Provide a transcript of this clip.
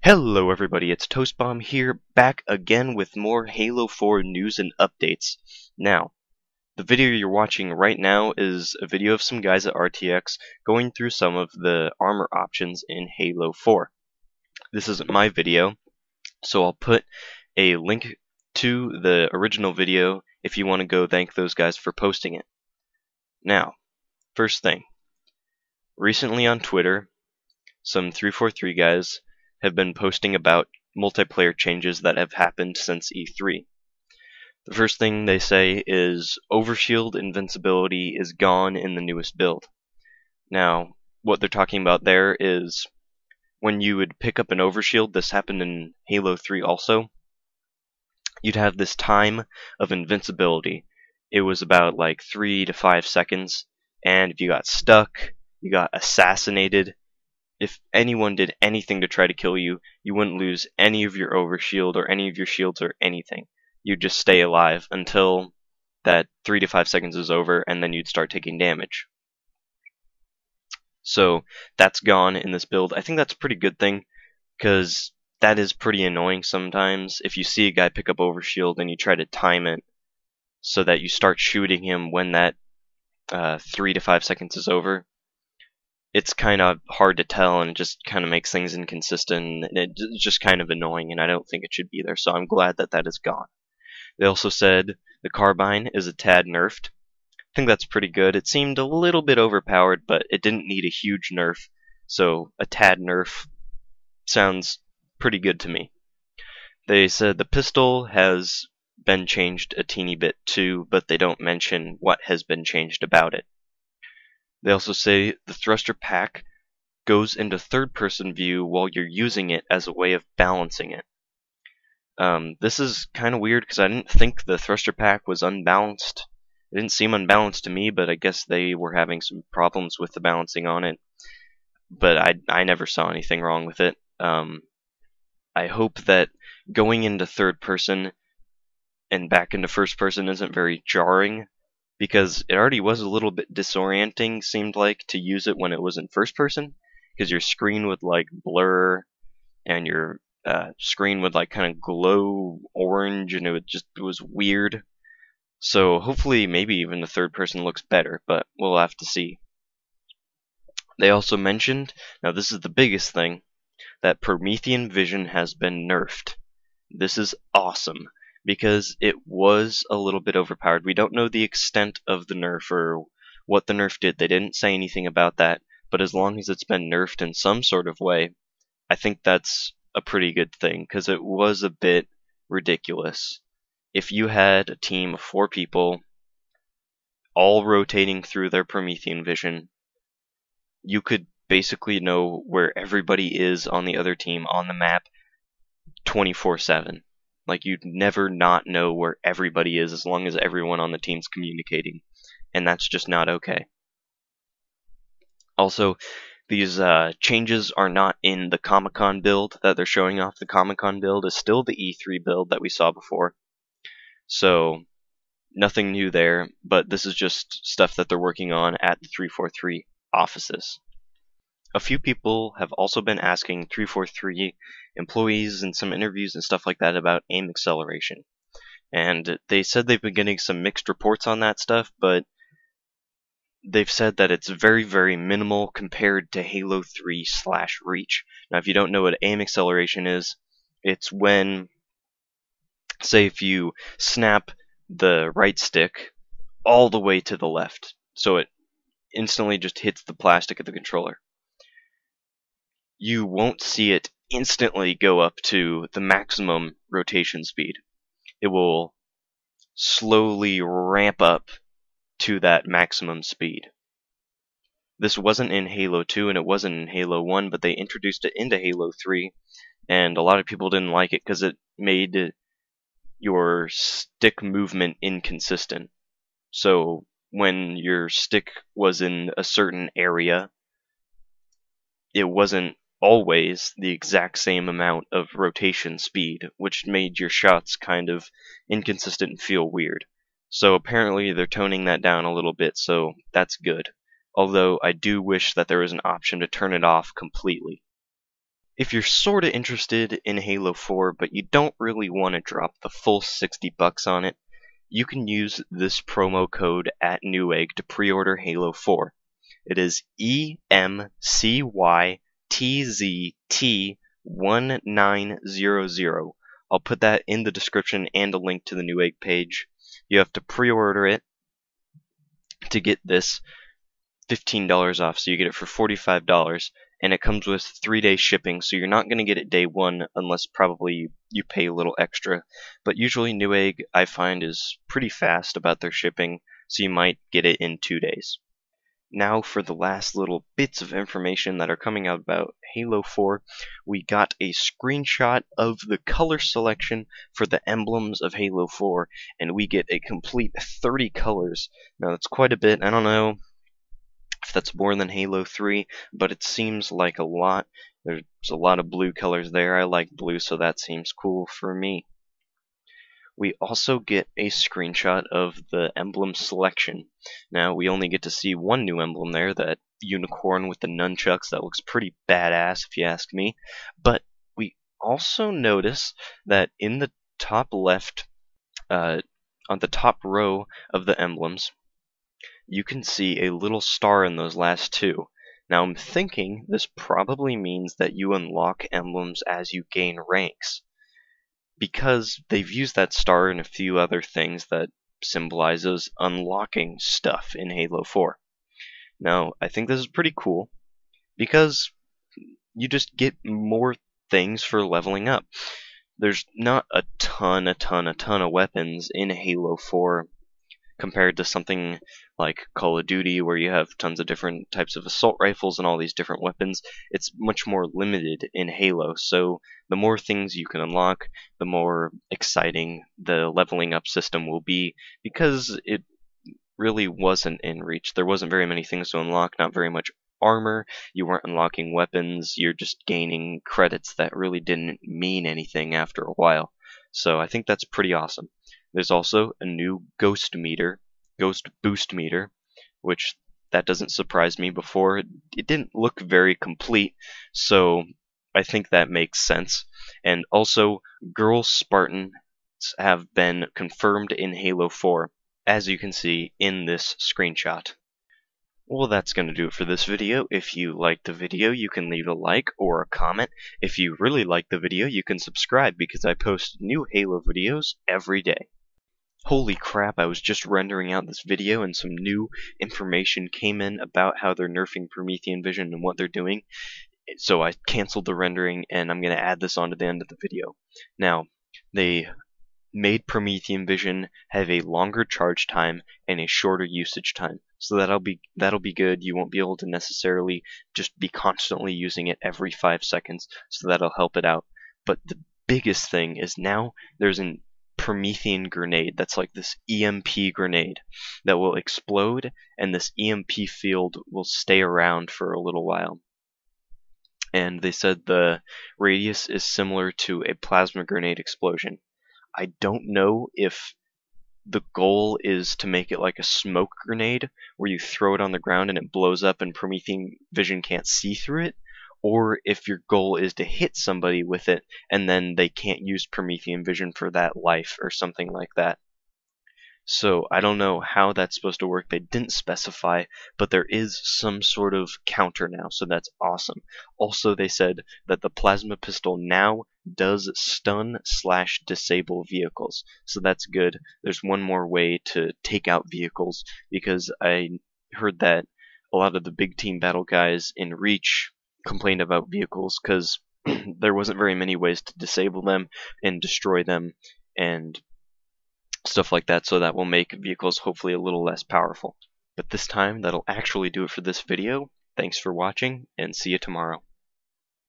Hello everybody, it's Toastbomb here, back again with more Halo 4 news and updates. Now, the video you're watching right now is a video of some guys at RTX going through some of the armor options in Halo 4. This isn't my video, so I'll put a link to the original video if you want to go thank those guys for posting it. Now, first thing, recently on Twitter, some 343 guys have been posting about multiplayer changes that have happened since E3. The first thing they say is overshield invincibility is gone in the newest build. Now, what they're talking about there is when you would pick up an overshield, this happened in Halo 3 also, you'd have this time of invincibility. It was about like 3 to 5 seconds, and if you got stuck, you got assassinated, if anyone did anything to try to kill you, you wouldn't lose any of your overshield or any of your shields or anything. You'd just stay alive until that 3 to 5 seconds is over, and then you'd start taking damage. So that's gone in this build. I think that's a pretty good thing, because that is pretty annoying sometimes. If you see a guy pick up overshield and you try to time it so that you start shooting him when that 3 to 5 seconds is over, it's kind of hard to tell, and it just kind of makes things inconsistent, and it's just kind of annoying, and I don't think it should be there, so I'm glad that that is gone. They also said the carbine is a tad nerfed. I think that's pretty good. It seemed a little bit overpowered, but it didn't need a huge nerf, so a tad nerf sounds pretty good to me. They said the pistol has been changed a teeny bit too, but they don't mention what has been changed about it. They also say the thruster pack goes into third-person view while you're using it as a way of balancing it. This is kind of weird because I didn't think the thruster pack was unbalanced. It didn't seem unbalanced to me, but I guess they were having some problems with the balancing on it. But I never saw anything wrong with it. I hope that going into third person and back into first person isn't very jarring, because it already was a little bit disorienting, seemed like, to use it when it was in first person, because your screen would like blur and your screen would like kind of glow orange, and it was weird. So hopefully maybe even the third person looks better, but we'll have to see. They also mentioned, now this is the biggest thing, that Promethean vision has been nerfed. This is awesome, because it was a little bit overpowered. We don't know the extent of the nerf or what the nerf did. They didn't say anything about that, but as long as it's been nerfed in some sort of way, I think that's a pretty good thing, because it was a bit ridiculous. If you had a team of 4 people all rotating through their Promethean vision, you could basically know where everybody is on the other team on the map 24/7. Like, you'd never not know where everybody is as long as everyone on the team's communicating, and that's just not okay. Also, these changes are not in the Comic-Con build that they're showing off. The Comic-Con build is still the E3 build that we saw before, so nothing new there, but this is just stuff that they're working on at the 343 offices. A few people have also been asking 343 employees in some interviews and stuff like that about aim acceleration. And they said they've been getting some mixed reports on that stuff, but they've said that it's very, very minimal compared to Halo 3/Reach. Now, if you don't know what aim acceleration is, it's when, say, if you snap the right stick all the way to the left, so it instantly just hits the plastic of the controller, you won't see it instantly go up to the maximum rotation speed. It will slowly ramp up to that maximum speed. This wasn't in Halo 2 and it wasn't in Halo 1, but they introduced it into Halo 3, and a lot of people didn't like it because it made your stick movement inconsistent. So when your stick was in a certain area, it wasn't always the exact same amount of rotation speed, which made your shots kind of inconsistent and feel weird. So apparently they're toning that down a little bit, so that's good. Although I do wish that there was an option to turn it off completely. If you're sorta interested in Halo 4, but you don't really want to drop the full $60 on it, you can use this promo code at Newegg to pre-order Halo 4. It is EMCYTZT1900. I'll put that in the description and a link to the Newegg page. You have to pre-order it to get this $15 off, so you get it for $45, and it comes with 3-day shipping, so you're not going to get it day one unless probably you pay a little extra. But usually Newegg, I find, is pretty fast about their shipping, so you might get it in 2 days. Now for the last little bits of information that are coming out about Halo 4, we got a screenshot of the color selection for the emblems of Halo 4, and we get a complete 30 colors. Now that's quite a bit. I don't know if that's more than Halo 3, but it seems like a lot. There's a lot of blue colors there. I like blue, so that seems cool for me. We also get a screenshot of the emblem selection. Now, we only get to see one new emblem there, that unicorn with the nunchucks. That looks pretty badass, if you ask me. But we also notice that in the top left, on the top row of the emblems, you can see a little star in those last two. Now I'm thinking this probably means that you unlock emblems as you gain ranks, because they've used that star in a few other things that symbolizes unlocking stuff in Halo 4. Now I think this is pretty cool because you just get more things for leveling up. There's not a ton of weapons in Halo 4 compared to something like Call of Duty, where you have tons of different types of assault rifles and all these different weapons. It's much more limited in Halo, so the more things you can unlock, the more exciting the leveling up system will be, because it really wasn't in Reach. There wasn't very many things to unlock, not very much armor, you weren't unlocking weapons, you're just gaining credits that really didn't mean anything after a while. So I think that's pretty awesome. There's also a new ghost boost meter, which that doesn't surprise me. Before it didn't look very complete, so I think that makes sense. And also, girl Spartans have been confirmed in Halo 4, as you can see in this screenshot. Well, that's going to do it for this video. If you liked the video, you can leave a like or a comment. If you really like the video, you can subscribe, because I post new Halo videos every day. Holy crap, I was just rendering out this video and some new information came in about how they're nerfing Promethean vision and what they're doing. So I canceled the rendering and I'm going to add this on to the end of the video. Now, they made Promethean vision have a longer charge time and a shorter usage time. So that'll be good. You won't be able to necessarily just be constantly using it every 5 seconds, so that'll help it out. But the biggest thing is now there's an Promethean grenade that's like this EMP grenade that will explode, and this EMP field will stay around for a little while. And they said the radius is similar to a plasma grenade explosion. I don't know if the goal is to make it like a smoke grenade, where you throw it on the ground and it blows up and Promethean vision can't see through it, or if your goal is to hit somebody with it and then they can't use Promethean vision for that life or something like that. So I don't know how that's supposed to work. They didn't specify, but there is some sort of counter now, so that's awesome. Also, they said that the plasma pistol now does stun/disable vehicles, so that's good. There's one more way to take out vehicles, because I heard that a lot of the big team battle guys in Reach complained about vehicles because there wasn't very many ways to disable them and destroy them and stuff like that, so that will make vehicles hopefully a little less powerful. But this time, that'll actually do it for this video. Thanks for watching, and see you tomorrow.